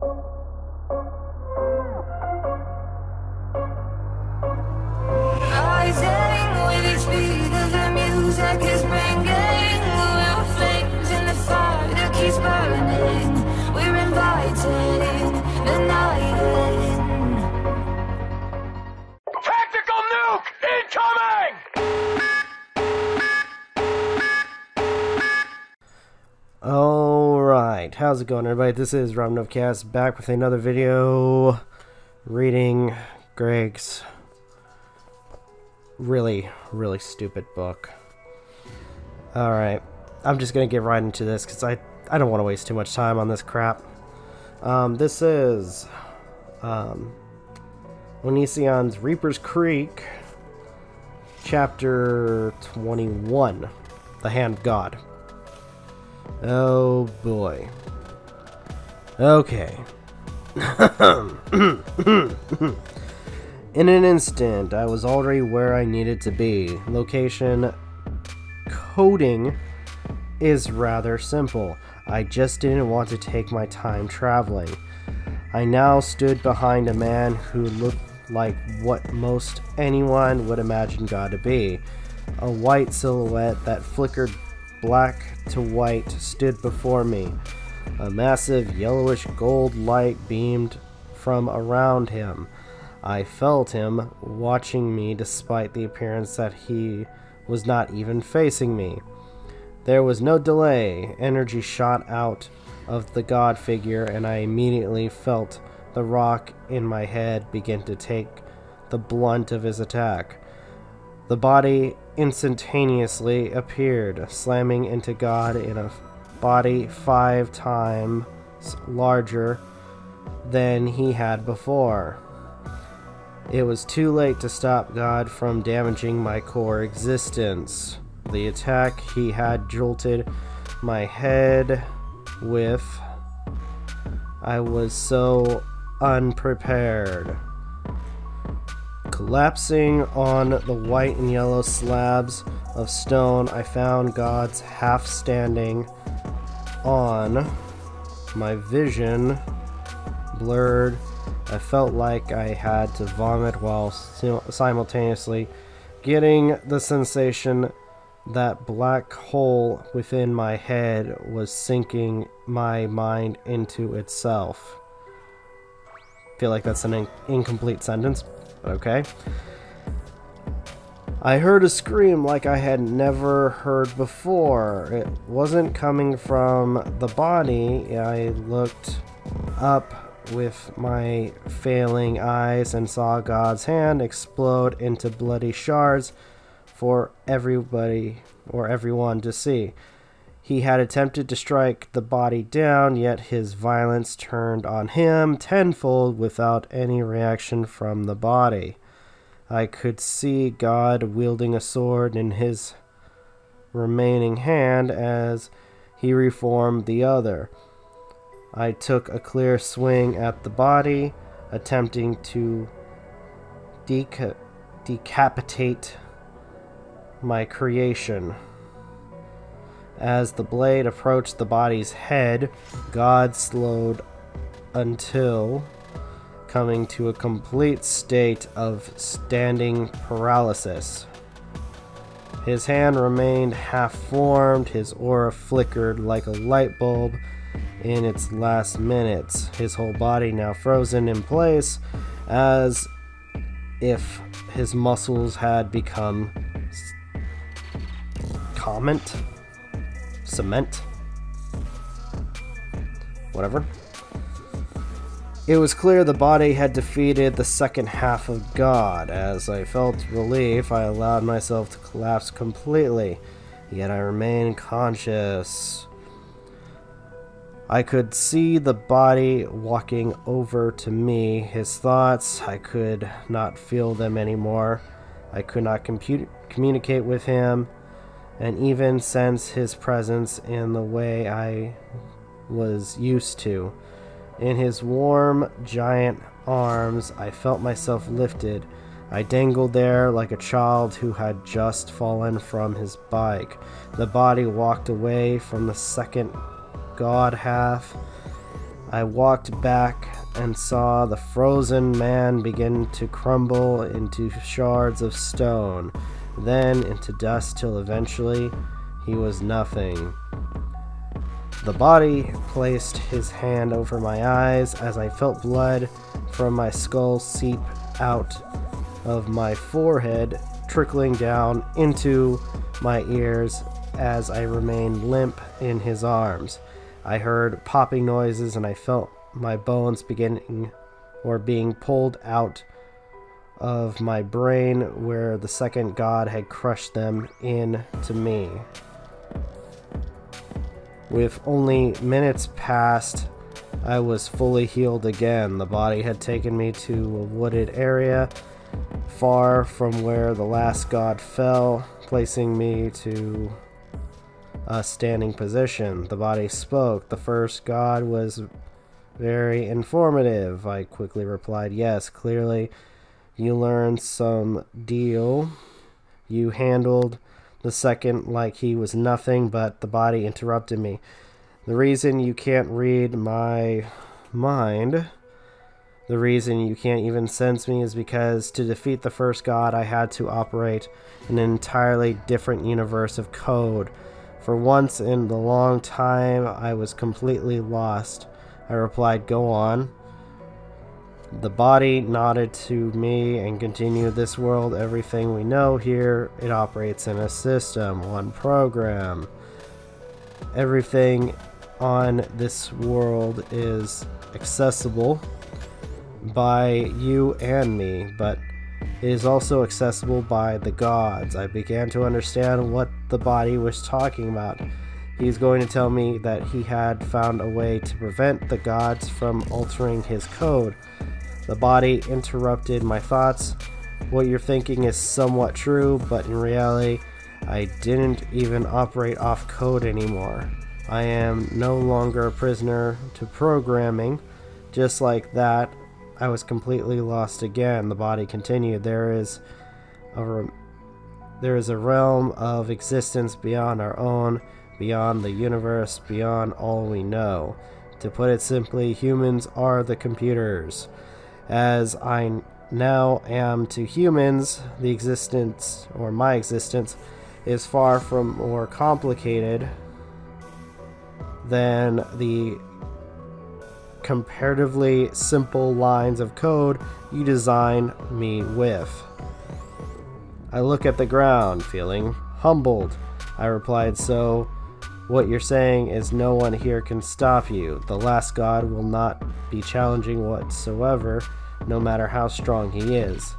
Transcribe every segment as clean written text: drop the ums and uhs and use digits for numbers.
Rising with each beat of the music is ringing. We're flames in the fire that keeps burning. We're inviting the night in. Tactical nuke incoming! Alright, how's it going everybody? This is Novakast back with another video reading Greg's really stupid book. Alright, I'm just gonna get right into this because I don't want to waste too much time on this crap. This is Onision's Reaper's Creek, Chapter 21, The Hand of God. Oh boy. Okay. In an instant, I was already where I needed to be. Location coding is rather simple. I just didn't want to take my time traveling. I now stood behind a man who looked like what most anyone would imagine God to be. A white silhouette that flickered black to white stood before me. A massive yellowish gold light beamed from around him. I felt him watching me despite the appearance that he was not even facing me. There was no delay. Energy shot out of the god figure, and I immediately felt the rock in my head begin to take the blunt of his attack. The body instantaneously appeared, slamming into God in a body 5 times larger than he had before. It was too late to stop God from damaging my core existence. The attack he had jolted my head with. I was so unprepared. Collapsing on the white and yellow slabs of stone, I found God's half standing on. My vision blurred. I felt like I had to vomit while simultaneously getting the sensation that black hole within my head was sinking my mind into itself. Feel like that's an incomplete sentence, but okay. I heard a scream like I had never heard before. It wasn't coming from the body. I looked up with my failing eyes and saw God's hand explode into bloody shards for everybody or everyone to see. He had attempted to strike the body down, yet his violence turned on him tenfold without any reaction from the body. I could see God wielding a sword in his remaining hand as he reformed the other. I took a clear swing at the body, attempting to decapitate my creation. As the blade approached the body's head, God slowed until coming to a complete state of standing paralysis. His hand remained half-formed, his aura flickered like a light bulb in its last minutes. His whole body now frozen in place, as if his muscles had become cement, whatever. It was clear the body had defeated the second half of God. As I felt relief, I allowed myself to collapse completely, yet I remained conscious. I could see the body walking over to me. His thoughts, I could not feel them anymore. I could not communicate with him, and even sense his presence in the way I was used to. In his warm, giant arms, I felt myself lifted. I dangled there like a child who had just fallen from his bike. The body walked away from the second god half. I walked back and saw the frozen man begin to crumble into shards of stone, then into dust till eventually he was nothing. The body placed his hand over my eyes as I felt blood from my skull seep out of my forehead, trickling down into my ears as I remained limp in his arms. I heard popping noises and I felt my bones being pulled out of my brain where the second god had crushed them into me. With only minutes past, I was fully healed again. The body had taken me to a wooded area far from where the last god fell, placing me to a standing position. The body spoke. The first god was very informative. I quickly replied, yes, clearly you learned some deal. You handled the second like he was nothing, but the body interrupted me. The reason you can't read my mind, the reason you can't even sense me is because to defeat the first god, I had to operate in an entirely different universe of code. For once in the long time, I was completely lost. I replied, go on. The body nodded to me and continued, this world, everything we know here, it operates in a system, one program. Everything on this world is accessible by you and me, but it is also accessible by the gods. I began to understand what the body was talking about. He's going to tell me that he had found a way to prevent the gods from altering his code. The body interrupted my thoughts. What you're thinking is somewhat true, but in reality, I didn't even operate off code anymore. I am no longer a prisoner to programming. Just like that, I was completely lost again. The body continued, there is a realm of existence beyond our own, beyond the universe, beyond all we know. To put it simply, humans are the computers. As I now am to humans, the existence, or my existence, is far from more complicated than the comparatively simple lines of code you design me with. I look at the ground, feeling humbled. I replied, so what you're saying is no one here can stop you. The last god will not be challenging whatsoever, no matter how strong he is.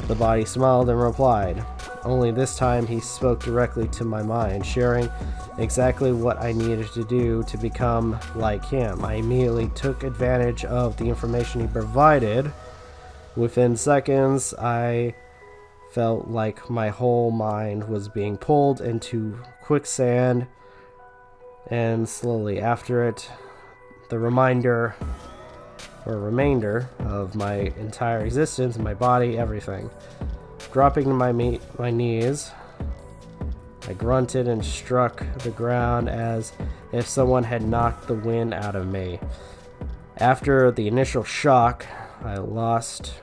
The body smiled and replied. Only this time he spoke directly to my mind, sharing exactly what I needed to do to become like him. I immediately took advantage of the information he provided. Within seconds, I felt like my whole mind was being pulled into quicksand, and slowly after it, the remainder of my entire existence, my body, everything. Dropping to my knees, I grunted and struck the ground as if someone had knocked the wind out of me. After the initial shock, my lost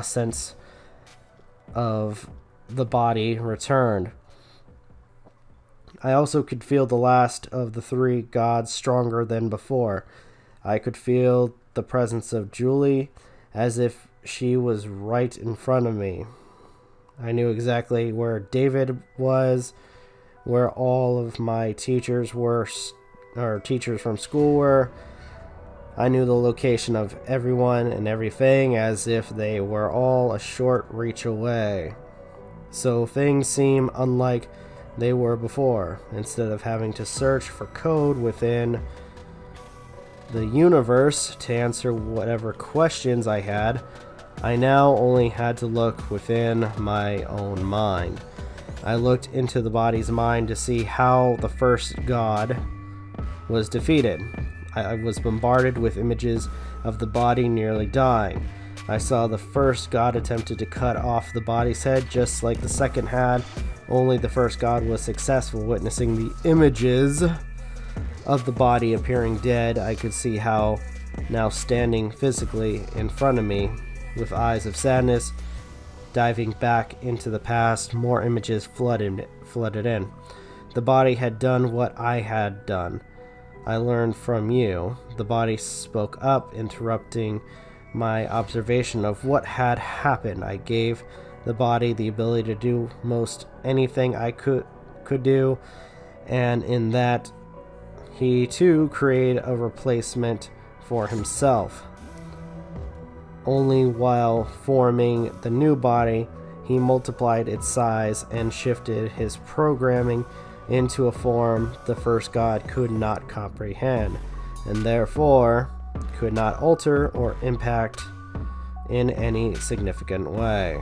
sense of the body returned. I also could feel the last of the three gods stronger than before. I could feel the presence of Julie as if she was right in front of me. I knew exactly where David was, where all of my teachers were, or teachers from school were. I knew the location of everyone and everything as if they were all a short reach away. So things seem unlike they were before. Instead of having to search for code within the universe to answer whatever questions I had, I now only had to look within my own mind. I looked into the body's mind to see how the first god was defeated. I was bombarded with images of the body nearly dying. I saw the first god attempted to cut off the body's head just like the second had, only the first god was successful. Witnessing the images of the body appearing dead, I could see how, now standing physically in front of me, with eyes of sadness, diving back into the past, more images flooded in. The body had done what I had done. I learned from you. The body spoke up, interrupting my observation of what had happened. I gave the body the ability to do most anything I could do, and in that, he too created a replacement for himself. Only while forming the new body, he multiplied its size and shifted his programming into a form the first god could not comprehend, and therefore could not alter or impact in any significant way.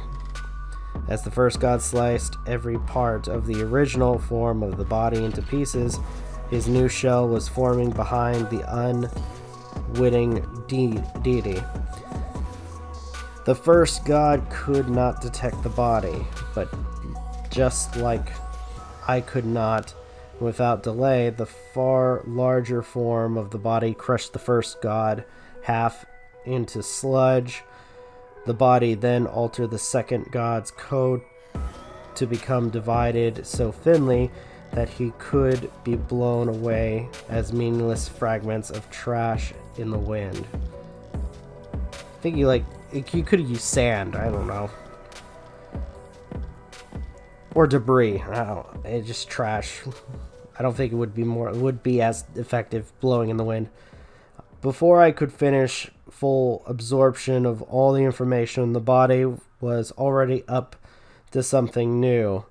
As the first god sliced every part of the original form of the body into pieces, his new shell was forming behind the unwitting deity. The first god could not detect the body, but just like I could not, without delay, the far larger form of the body crushed the first god half into sludge. The body then altered the second god's code to become divided so thinly that he could be blown away as meaningless fragments of trash in the wind. I think you could have used sand, I don't know. Or debris. I don't know. It's just trash. I don't think it would be as effective blowing in the wind. Before I could finish full absorption of all the information, the body was already up to something new.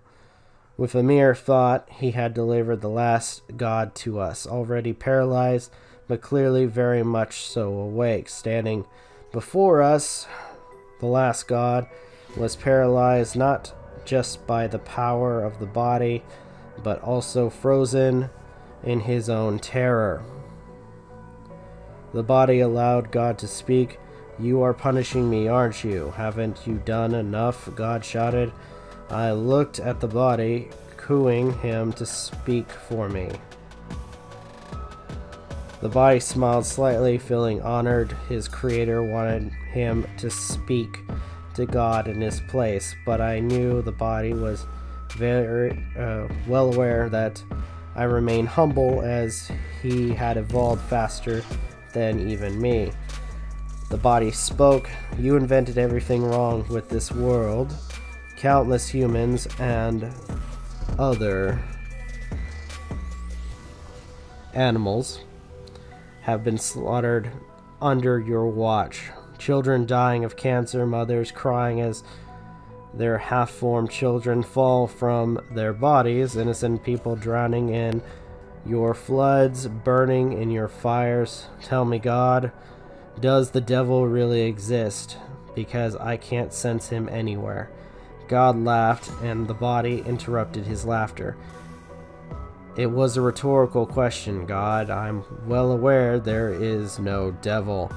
With a mere thought, he had delivered the last god to us, already paralyzed, but clearly very much so awake. Standing before us, the last god was paralyzed not just by the power of the body, but also frozen in his own terror. The body allowed God to speak. "You are punishing me, aren't you? Haven't you done enough?" God shouted. I looked at the body, cooing him to speak for me. The body smiled slightly, feeling honored. His creator wanted him to speak to God in his place, but I knew the body was very well aware that I remained humble, as he had evolved faster than even me. The body spoke. "You invented everything wrong with this world. Countless humans and other animals have been slaughtered under your watch. Children dying of cancer, mothers crying as their half-formed children fall from their bodies, innocent people drowning in your floods, burning in your fires. Tell me, God, does the devil really exist? Because I can't sense him anywhere." God laughed, and the body interrupted his laughter. "It was a rhetorical question, God. I'm well aware there is no devil.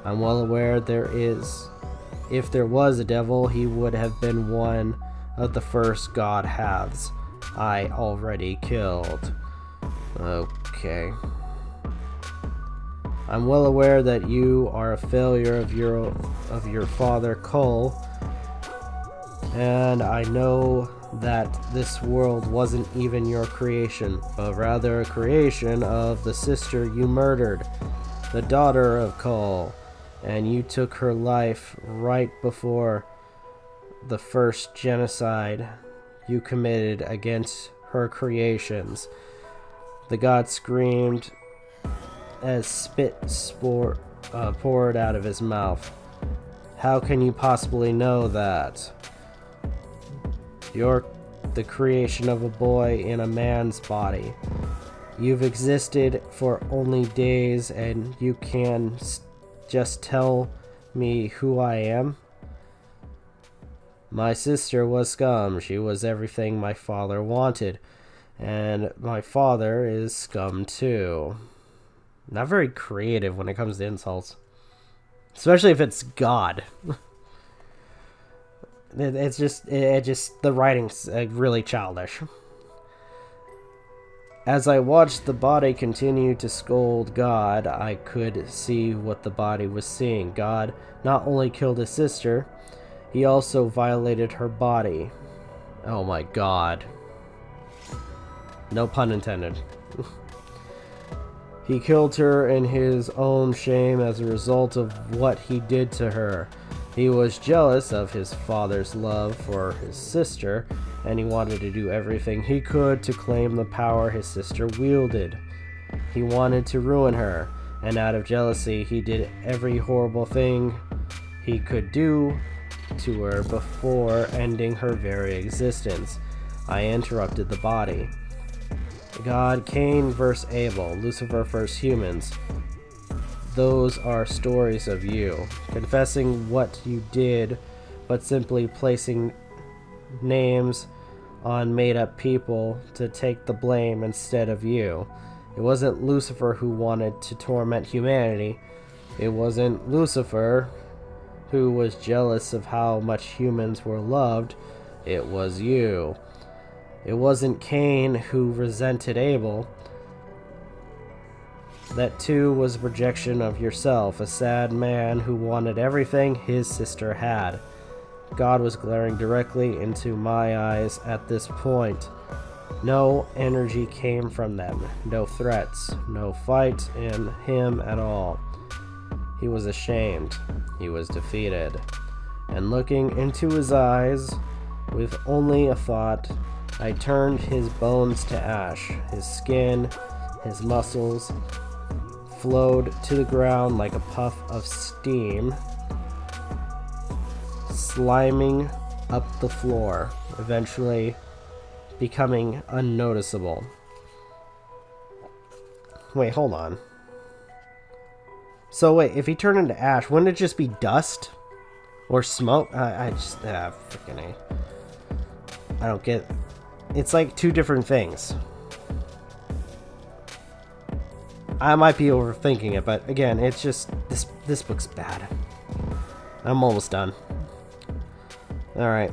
I'm well aware if there was a devil, he would have been one of the first god halves I already killed." Okay. "I'm well aware that you are a failure of your father Cole, and I know that this world wasn't even your creation, but rather a creation of the sister you murdered, the daughter of Cole, and you took her life right before the first genocide you committed against her creations." The god screamed as spit poured out of his mouth. "How can you possibly know that? You're the creation of a boy in a man's body. You've existed for only days, and you can just tell me who I am?" "My sister was scum. She was everything my father wanted. And my father is scum too." Not very creative when it comes to insults. Especially if it's God. It's just the writing's really childish. As I watched the body continue to scold God, I could see what the body was seeing. God not only killed his sister, he also violated her body. Oh my God. No pun intended. He killed her in his own shame as a result of what he did to her. He was jealous of his father's love for his sister, and he wanted to do everything he could to claim the power his sister wielded. He wanted to ruin her, and out of jealousy, he did every horrible thing he could do to her before ending her very existence. I interrupted the body. God, Cain versus Abel, Lucifer versus humans. Those are stories of you. Confessing what you did, but simply placing names on made-up people to take the blame instead of you. It wasn't Lucifer who wanted to torment humanity. It wasn't Lucifer who was jealous of how much humans were loved. It was you. It wasn't Cain who resented Abel. That too was a projection of yourself, a sad man who wanted everything his sister had. God was glaring directly into my eyes at this point. No energy came from them, no threats, no fight in him at all. He was ashamed, he was defeated, and looking into his eyes with only a thought, I turned his bones to ash. His skin, his muscles flowed to the ground like a puff of steam, sliming up the floor, eventually becoming unnoticeable. Wait, hold on. So wait, if he turned into ash, wouldn't it just be dust? Or smoke? I don't get... It's like two different things. I might be overthinking it, but again, it's just... This book's bad. I'm almost done. Alright.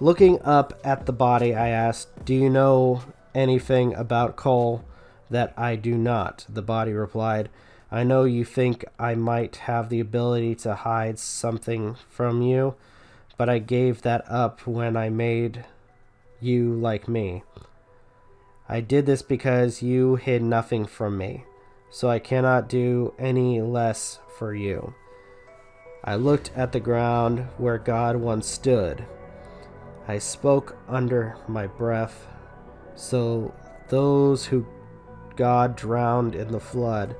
Looking up at the body, I asked, "Do you know anything about Cole that I do not?" The body replied, "I know you think I might have the ability to hide something from you, but I gave that up when I made you like me. I did this because you hid nothing from me, so I cannot do any less for you." I looked at the ground where God once stood. I spoke under my breath. So those who God drowned in the flood,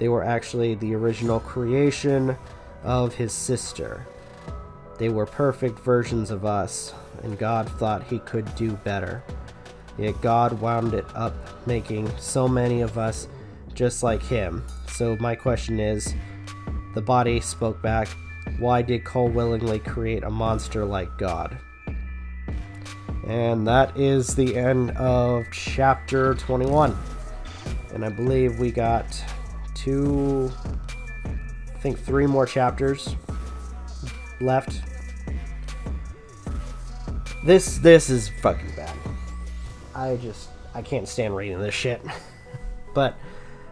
they were actually the original creation of his sister. They were perfect versions of us, and God thought he could do better. Yet God wound it up making so many of us just like him. So my question is, the body spoke back, why did Cole willingly create a monster like God? And that is the end of chapter 21. And I believe we got three more chapters left. This is fucking bad. I can't stand reading this shit. But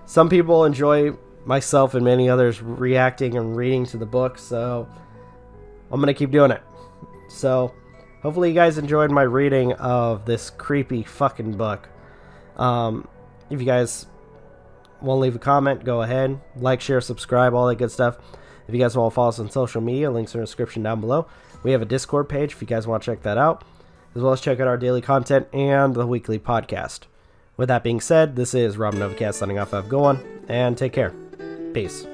some people enjoy myself and many others reacting and reading to the book, so I'm gonna keep doing it. So hopefully you guys enjoyed my reading of this creepy fucking book. If you guys want to leave a comment, go ahead. Like, share, subscribe, all that good stuff. If you guys want to follow us on social media, links are in the description down below. We have a Discord page if you guys want to check that out, as well as check out our daily content and the weekly podcast. With that being said, this is Rob Novakast signing off. Have a good one, and take care. Peace.